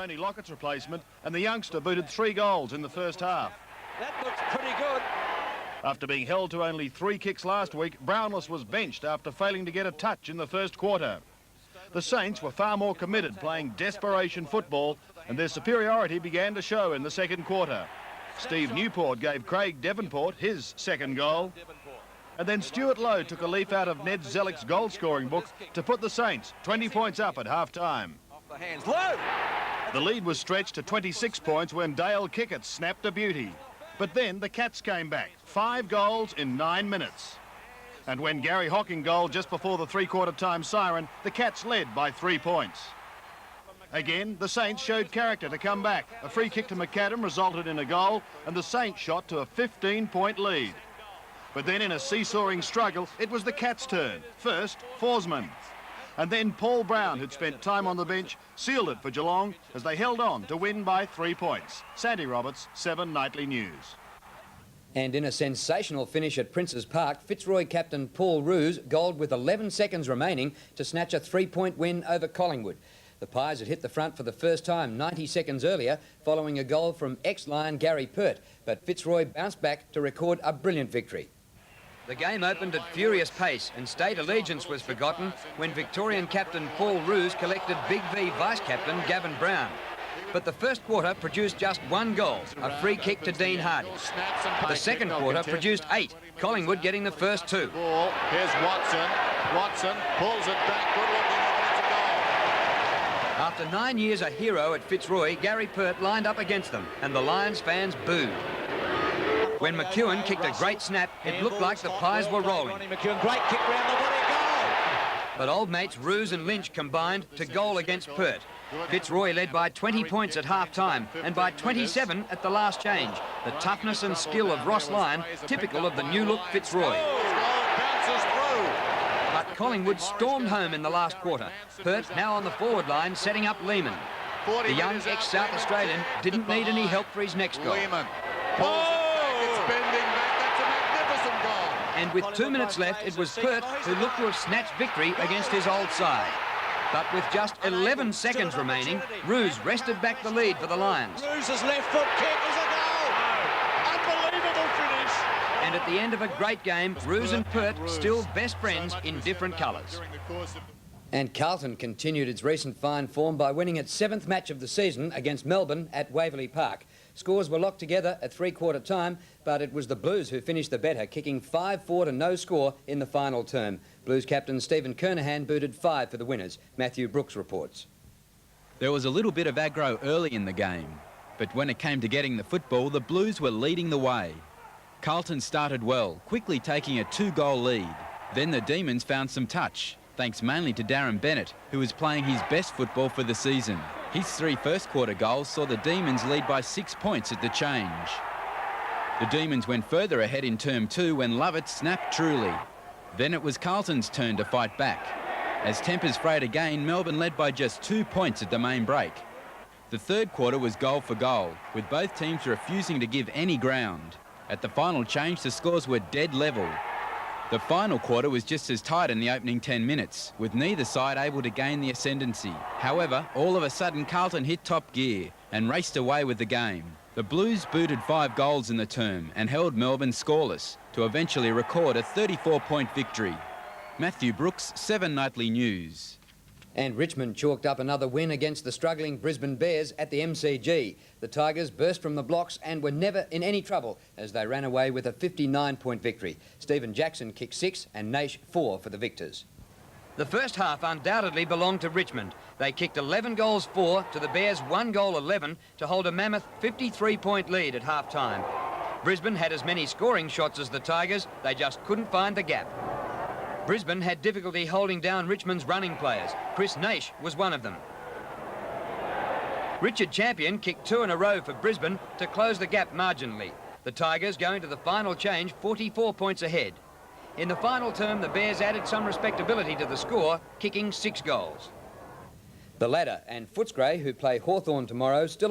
Tony Lockett's replacement, and the youngster booted 3 goals in the first half. That looks pretty good. After being held to only 3 kicks last week, Brownless was benched after failing to get a touch in the first quarter. The Saints were far more committed, playing desperation football, and their superiority began to show in the second quarter. Steve Newport gave Craig Devonport his second goal. And then Stuart Lowe took a leaf out of Ned Zellick's goal-scoring book to put the Saints 20 points up at half-time. The lead was stretched to 26 points when Dale Kickett snapped a beauty. But then the Cats came back, 5 goals in 9 minutes. And when Gary Hocking goaled just before the three-quarter time siren, the Cats led by 3 points. Again, the Saints showed character to come back. A free kick to McAdam resulted in a goal, and the Saints shot to a 15-point lead. But then in a seesawing struggle, it was the Cats' turn. First, Forsman. And then Paul Brown, who'd spent time on the bench, sealed it for Geelong as they held on to win by 3 points. Sandy Roberts, 7 Nightly News. And in a sensational finish at Princes Park, Fitzroy captain Paul Roos goaled with 11 seconds remaining to snatch a 3-point win over Collingwood. The Pies had hit the front for the first time 90 seconds earlier, following a goal from ex-Lion Gary Pert, but Fitzroy bounced back to record a brilliant victory. The game opened at furious pace and state allegiance was forgotten when Victorian captain Paul Roos collected Big V vice-captain Gavin Brown. But the first quarter produced just 1 goal, a free kick to Dean Hardy. The second quarter produced 8, Collingwood getting the first 2. Here's Watson. Watson pulls it back, good looking, and it's a goal. After 9 years a hero at Fitzroy, Gary Pert lined up against them and the Lions fans booed. When McEwen kicked a great snap, it looked like the Pies were rolling. McEwen, great kick round the body, goal! But old mates Roos and Lynch combined to goal against Pert. Fitzroy led by 20 points at half-time and by 27 at the last change. The toughness and skill of Ross Lyon, typical of the new-look Fitzroy. But Collingwood stormed home in the last quarter. Pert now on the forward line, setting up Lehman. The young ex-South Australian didn't need any help for his next goal. And with 2 minutes left, it was Pert who looked to have snatched victory against his old side. But with just 11 seconds remaining, Roos wrested back the lead for the Lions. Roos's left foot kick is a goal! Unbelievable finish! And at the end of a great game, Roos and Pert still best friends in different colours. And Carlton continued its recent fine form by winning its 7th match of the season against Melbourne at Waverley Park. Scores were locked together at three-quarter time, but it was the Blues who finished the better, kicking 5-4 to no score in the final term. Blues captain Stephen Kernahan booted 5 for the winners. Matthew Brooks reports. There was a little bit of aggro early in the game, but when it came to getting the football, the Blues were leading the way. Carlton started well, quickly taking a 2-goal lead. Then the Demons found some touch, thanks mainly to Darren Bennett, who was playing his best football for the season. His 3 first-quarter goals saw the Demons lead by 6 points at the change. The Demons went further ahead in term 2 when Lovett snapped truly. Then it was Carlton's turn to fight back. As tempers frayed again, Melbourne led by just 2 points at the main break. The third quarter was goal for goal, with both teams refusing to give any ground. At the final change, the scores were dead level. The final quarter was just as tight in the opening 10 minutes, with neither side able to gain the ascendancy. However, all of a sudden, Carlton hit top gear and raced away with the game. The Blues booted 5 goals in the term and held Melbourne scoreless to eventually record a 34-point victory. Matthew Brooks, 7 Nightly News. And Richmond chalked up another win against the struggling Brisbane Bears at the MCG. The Tigers burst from the blocks and were never in any trouble as they ran away with a 59-point victory. Stephen Jackson kicked 6 and Naish 4 for the victors. The first half undoubtedly belonged to Richmond. They kicked 11 goals 4 to the Bears 1 goal 11 to hold a mammoth 53-point lead at half-time. Brisbane had as many scoring shots as the Tigers, they just couldn't find the gap. Brisbane had difficulty holding down Richmond's running players. Chris Naish was one of them. Richard Champion kicked 2 in a row for Brisbane to close the gap marginally. The Tigers going to the final change 44 points ahead. In the final term, the Bears added some respectability to the score, kicking 6 goals. The Ladder and Footscray, who play Hawthorn tomorrow, still on